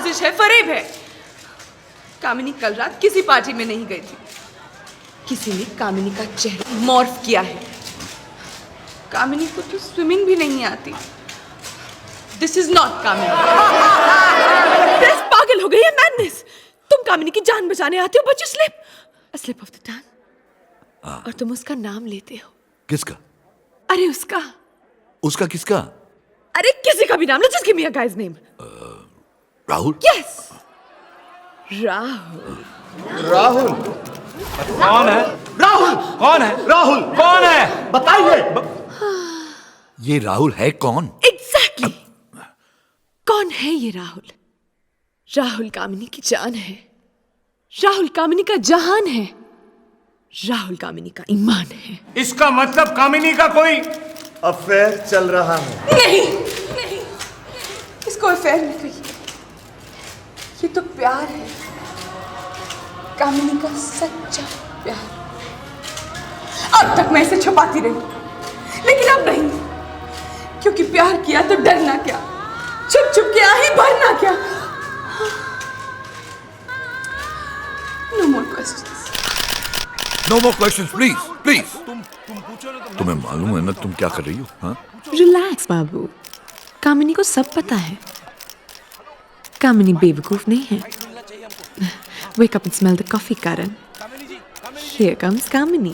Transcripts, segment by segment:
साजिश है, फरेब है। कामिनी कल रात किसी पार्टी में नहीं गई थी। किसी ने कामिनी का चेहरा मॉर्फ किया है। कामिनी को तो स्विमिंग भी नहीं आती। दिस इज नॉट कामिनी। पागल हो गई है, मैडनेस। तुम कामिनी की जान बचाने आते हो, but you slip of the tongue. और तुम उसका नाम लेते हो। किसका? अरे उसका। उसका किसका? अरे किसी का भी नाम लो, just give me a guy's name. Rahul? Yes, Rahul. Rahul कौन है? राहुल कौन है? राहुल कौन है? बताइए। ये राहुल है कौन? एग्जैक्टली कौन है ये राहुल? राहुल कामिनी की जान है। राहुल कामिनी का जहान है। राहुल कामिनी का ईमान है। इसका मतलब कामिनी का कोई अफेयर चल रहा है। नहीं, इसको अफेयर नहीं कहिए, ये तो प्यार है। कामिनी का सच्चा प्यार। अब तक मैं इसे छुपाती रही, लेकिन अब नहीं, क्योंकि प्यार किया तो डरना क्या, छुप छुप के आही भरना क्या। No more questions. No more questions, please please. तुम्हें मालूम है ना तुम क्या कर रही हो? हाँ, रिलैक्स बाबू, कामिनी को सब पता है। कामिनी बेवकूफ नहीं है। Wake up and smell the coffee, Karan. Here comes Kamini.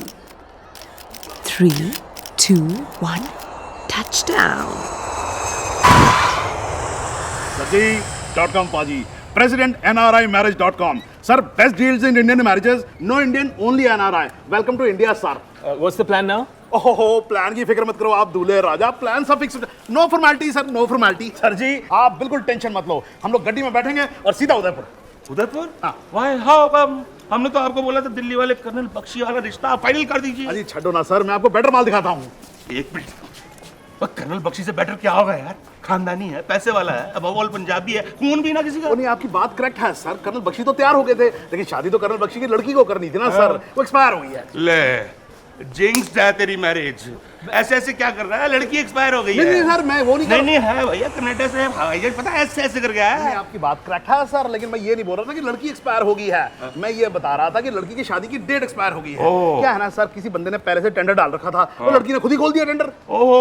3, 2, 1, touchdown. Saji.com Paji, President NRImarriage.com. Sir, best deals in Indian marriages. No Indian, only NRI. Welcome to India, sir. What's the plan now? ओहो, plan की फिक्र मत करो आप दूल्हे राजा, plan सब fix. No formality sir, no formality. Sir ji आप बिल्कुल टेंशन मत लो, हम लोग गड्डी में बैठेंगे और सीधा Udaipur. Udaipur? Why? How come? हमने तो आपको बोला था दिल्ली वाले कर्नल बख्शी वाला रिश्ता फाइनल कर दीजिए। अजी छड्डो ना सर, मैं आपको बेटर माल दिखाता हूँ। एक मिनट, कर्नल बख्शी से बेटर क्या होगा यार? खानदानी है, पैसे वाला है, अब ऑल पंजाबी है, खून भी ना किसी का। नहीं, आपकी बात करेक्ट है सर, कर्नल बख्शी तो तैयार हो गए थे, लेकिन शादी तो कर्नल बख्शी की लड़की को करनी थी ना सर, वो एक्सपायर हो गई है। ले जिंक्स है तेरी मैरिज। ऐसे ऐसे क्या कर रहा है? लड़की एक्सपायर हो गई है। नहीं सर, मैं वो नहीं है भैया, कर्नाटक से हवाई जहाज पता है ऐसे ऐसे कर गया है। आपकी बात करेक्ट है सर, लेकिन मैं ये नहीं बोल रहा था कि लड़की एक्सपायर हो गई है। मैं ये बता रहा था कि लड़की की शादी की डेट एक्सपायर हो गई है। क्या है ना सर, किसी बंदे ने पहले से टेंडर डाल रखा था, वो लड़की ने खुद ही खोल दिया टेंडर। ओहो,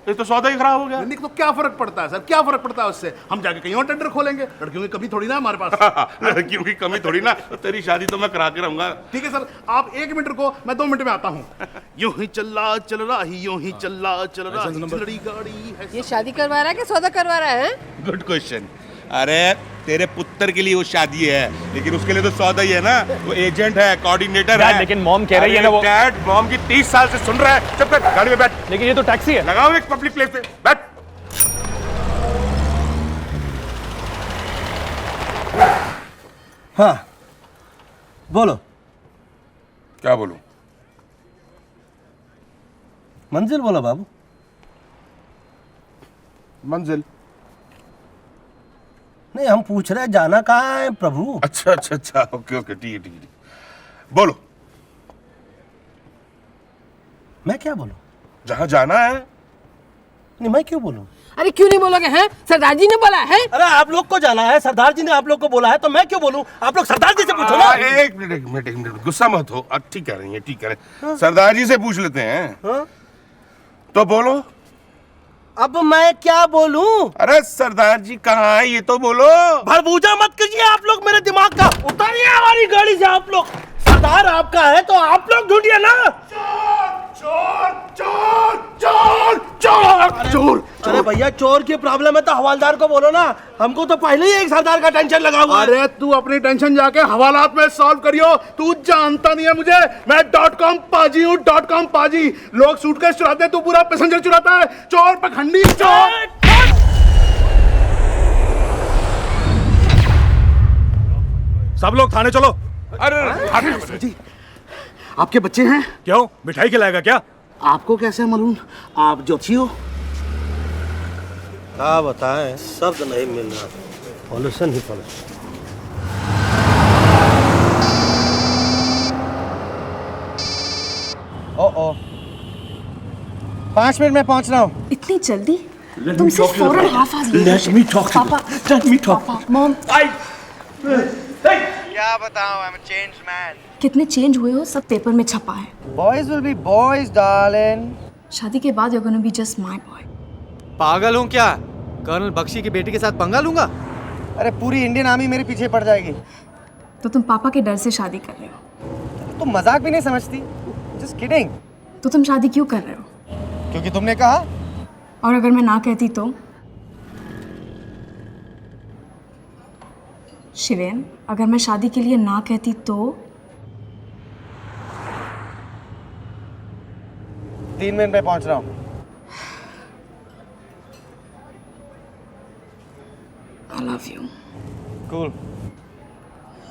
ये तो सौदा ही खराब हो गया। नहीं तो क्या फर्क पड़ता है सर, क्या फर्क पड़ता है उससे? हम जाके कहीं और टेंडर खोलेंगे, लड़कियों की कमी थोड़ी ना हमारे पास। लड़कियों की कमी थोड़ी ना, तो तेरी शादी तो मैं करा के रहूंगा। ठीक है सर, आप 1 मिनट रुको, मैं 2 मिनट में आता हूँ। यूं ही चला चल रहा ही, यूं ही चला चल रहा ही, लड़ी गाड़ी है। ये शादी करवा रहा है कि सौदा करवा रहा है? Good question. अरे तेरे पुत्र के लिए वो शादी है, लेकिन उसके लिए तो सौदा ही है ना। वो एजेंट है, कोऑर्डिनेटर है। लेकिन मॉम कह रही है ना वो। डैड मॉम की 30 साल से सुन रहा है। चुप कर, गाड़ी में बैठ। लेकिन ये तो टैक्सी है। लगाओ एक पब्लिक प्लेस पे, बैठ। हाँ बोलो। क्या बोलूं? मंजिल बोलो बाबू। मंजिल? नहीं, हम पूछ रहे हैं जाना कहाँ है प्रभु। अच्छा अच्छा अच्छा, ओके ओके, ठीक है ठीक है। बोलो। मैं क्या बोलूं? जहाँ जाना है। नहीं, मैं क्यों बोलूं? अरे क्यों नहीं बोलोगे? हैं, सरदार जी ने बोला है। अरे आप लोग को जाना है, सरदार जी ने आप लोग को बोला है, तो मैं क्यों बोलूं? आप लोग सरदार जी से पूछो ना। एक मिनट, गुस्सा मत हो। ठीक कह रही है, ठीक कह रहे हैं। सरदार जी से पूछ लेते हैं। हाँ? तो बोलो। अब मैं क्या बोलूं? अरे सरदार जी कहाँ है ये तो बोलो। भरबूजा मत कीजिए आप लोग मेरे दिमाग का। उतारिए हमारी गाड़ी से आप लोग। सरदार आपका है तो आप लोग ढूंढिए ना। चोर चोर चोर चोर चोर। अरे भैया, चोर की प्रॉब्लम है तो हवालदार को बोलो ना। हमको तो पहले ही एक सरदार का टेंशन लगा हुआ है। अरे तू अपनी टेंशन जाके हवालात में सॉल्व करियो, तू जानता नहीं है मुझे। मैं .com पाजी हूँ, .com पाजी। लोग सूटकेस चुराते हैं, तू पूरा पैसेंजर चुराता है। चोर पखंडी चोर। सब लोग थाने चलो। अरे जी, आपके बच्चे हैं? क्यों, मिठाई खिलाएगा क्या? आपको कैसे मालूम? आप ज्योतिषी हो? क्या बताएं, शब्द नहीं मिल रहा। पॉल्यूशन ही पॉल्यूशन। ओ 5 मिनट में पहुंच रहा हूँ। इतनी जल्दी? तुमसे फौरन हाफ आज Let me talk to पापा you. Let me talk. पापा मॉम क्या बताऊं, I'm a changed man. कितने चेंज हुए हो सब पेपर में छपा है. Boys will be boys, darling. शादी के बाद you're gonna be just my boy. पागल हूँ क्या? कर्नल बख्शी की बेटी के साथ पंगा लूंगा? अरे पूरी इंडियन आर्मी मेरे पीछे पड़ जाएगी. तो तुम पापा के डर से शादी कर रहे हो. तुम मजाक भी नहीं समझती. Just kidding. तो तुम शादी क्यों कर रहे हो? क्योंकि तुमने कहा. और अगर मैं ना कहती तो? शिवेन, अगर मैं शादी के लिए ना कहती तो? 3 मिनट में पहुंच रहा हूँ. I love you. Cool.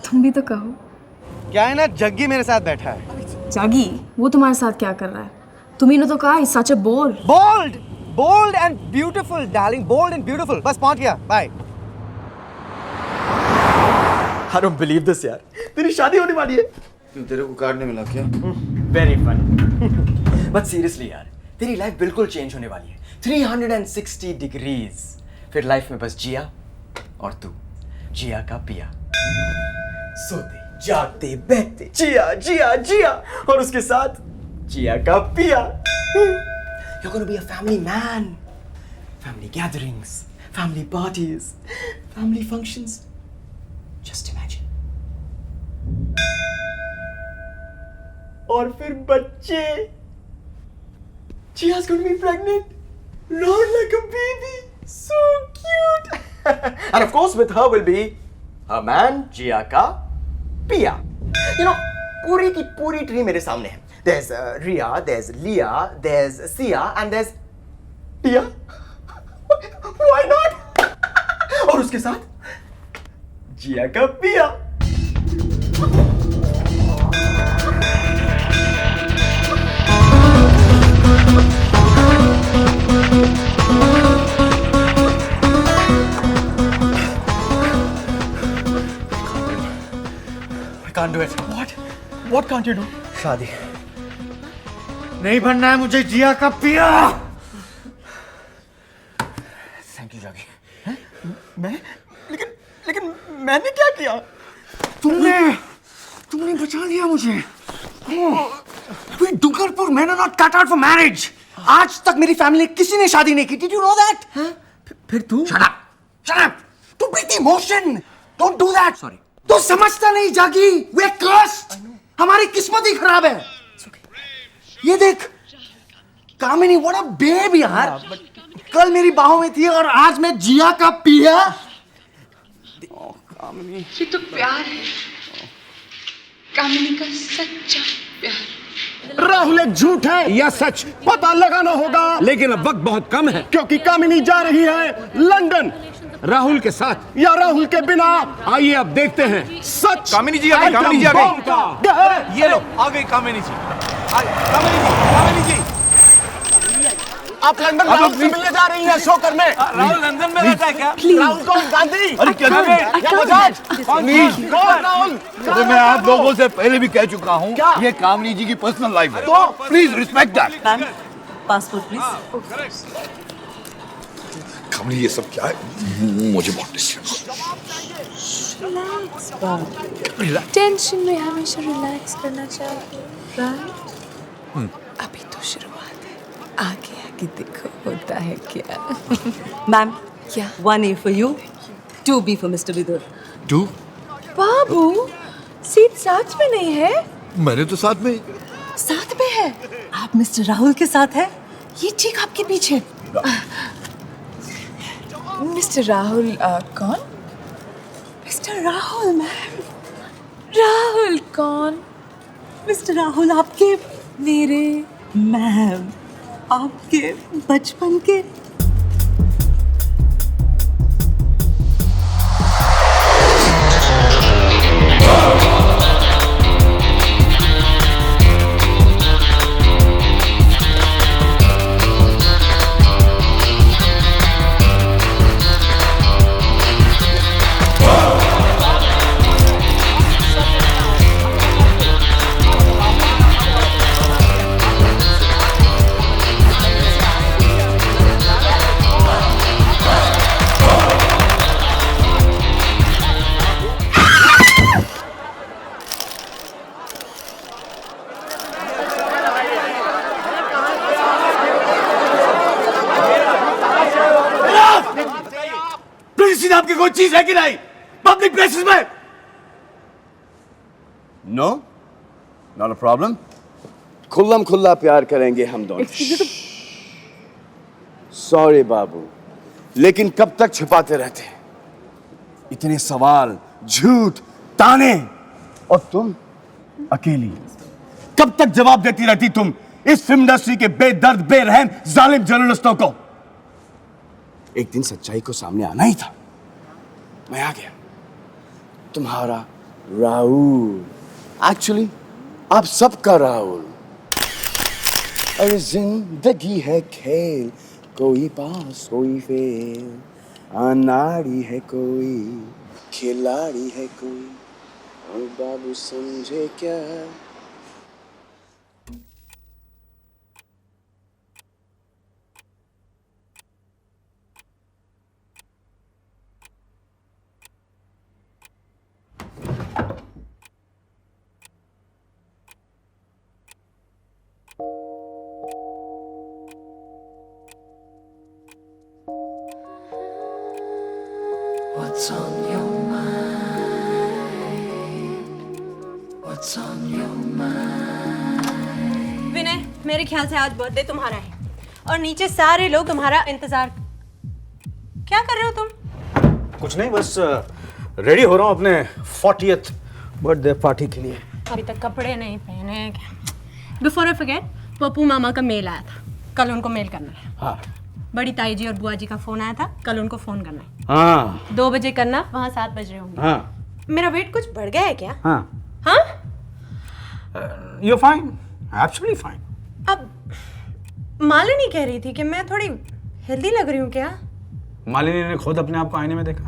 तुम भी तो कहो. क्या है ना, जग्गी मेरे साथ बैठा है. जागी, वो तुम्हारे साथ क्या कर रहा है? तुम्ही ने तो कहा he's such a bold. Bold, bold and beautiful, darling. Bold and beautiful. बस पहुंच गया. Bye. I don't believe this यार. तेरी शादी होने वाली है. क्यों, तेरे को कार्ड नहीं मिला क्या? Very funny. But seriously यार, तेरी लाइफ बिल्कुल चेंज होने वाली है. 360 डिग्रीज. फिर लाइफ में बस जिया और तू, जिया का पिया. सोते जागते बहते जिया जिया जिया और उसके साथ जिया का पिया. You're gonna be a family man. Family gatherings, family parties, family functions. Just imagine. और फिर बच्चे. Jia's gonna be pregnant. Round like a baby. So cute. And of course with her will be her man, Jia ka Pia. You know, पूरी की पूरी tree मेरे सामने है. There's Ria, there's Leah, there's Sia, and there's Pia. Why not? और उसके साथ Jia का Pia. Can't do it. What? What can't you do? शादी. नहीं बनना है मुझे जिया का पिया. Thank you, जागी. मैं? लेकिन मैंने क्या किया? तुमने बचा लिया मुझे. We Dugarpur men are not cut out for marriage. आज तक मेरी फैमिली किसी ने शादी नहीं की. Did you know that? फिर तू? Shut up. Shut up. To breathe emotion. Don't do that. Sorry. तू समझता नहीं जागी. We're cursed. हमारी किस्मत ही खराब है. ये देख. कामिनी, what a baby यार. कल मेरी बाहों में थी और आज मैं जिया का पिया. कामिनी. ये तो प्यार है. कामिनी का सच्चा प्यार. राहुल एक झूठ है या सच पता लगाना होगा, लेकिन अब वक्त बहुत कम है क्योंकि कामिनी जा रही है लंदन राहुल के साथ या राहुल के बिना. आइए अब देखते हैं सच. कामिनी जी आ गई, कामिनी जी आ गई. ये लो आ गई कामिनी जी. कामिनी जी. आप लंदन राहुल से मिलने जा रही हैं शो करने. राहुल लंदन में रहता है क्या? राहुल कौन? गांधी? अरे क्या बजाज? कौन राहुल? अरे मैं आप लोगों से पहले भी कह चुका हूँ, ये कामिनी जी की पर्सनल लाइफ है, तो please respect that. Passport please. Kamini ये सब क्या है? मुझे बहुत डिस्टर्ब. टेंशन में हमेशा रिलैक्स करना चाहिए, राइट? अभी तो शुरुआत है, आगे आगे देखो होता है क्या. मैम, क्या? 1 A for you, 2 B for Mr. Vidur. तू? बाबू, सीट साथ में नहीं है. मैंने तो साथ में. साथ में है. आप मिस्टर राहुल के साथ हैं? ये ठीक आपके पीछे. मिस्टर राहुल कौन? Mister Rahul ma'am. राहुल कौन? मिस्टर राहुल आपके मेरे मैम, आपके बचपन के. डिलीसी नाम की कोई चीज है कि नहीं पब्लिक प्लेसेस में? No, not a problem. खुल्लम खुल्ला प्यार करेंगे हम दोनों। सॉरी बाबू, लेकिन कब तक छिपाते रहते? इतने सवाल, झूठ, ताने, और तुम अकेली कब तक जवाब देती रहती तुम इस फिल्म इंडस्ट्री के बेदर्द बेरहम जालिम जर्नलिस्टों को? एक दिन सच्चाई को सामने आना ही था। मैं आ गया, तुम्हारा राहुल, एक्चुअली आप सबका राहुल। अरे जिंदगी है खेल, कोई पास कोई फेल, अनाड़ी है कोई, खिलाड़ी है कोई, और बाबू समझे क्या? What's on your mind? What's on your mind? विनय, मेरे ख्याल से आज बर्थडे तुम्हारा है और नीचे सारे लोग तुम्हारा इंतजार। क्या कर रहे हो तुम? कुछ नहीं, बस रेडी हो रहा हूँ अपने 40th बर्थडे पार्टी के लिए। अभी तक कपड़े नहीं पहने। बिफोर आई फॉरगेट, पप्पू मामा का मेल आया था, कल उनको मेल करना है। हाँ। बड़ी ताई जी और बुआ जी का फोन आया था, कल उनको फोन करना है। हाँ। 2 बजे करना, वहाँ 7 बज रहे होंगे। हाँ। मेरा वेट कुछ बढ़ गया है क्या? हाँ। हाँ? You're fine, absolutely fine. अब मालिनी कह रही थी कि मैं थोड़ी हेल्दी लग रही हूँ क्या? मालिनी ने खुद अपने आप को आईने में देखा है।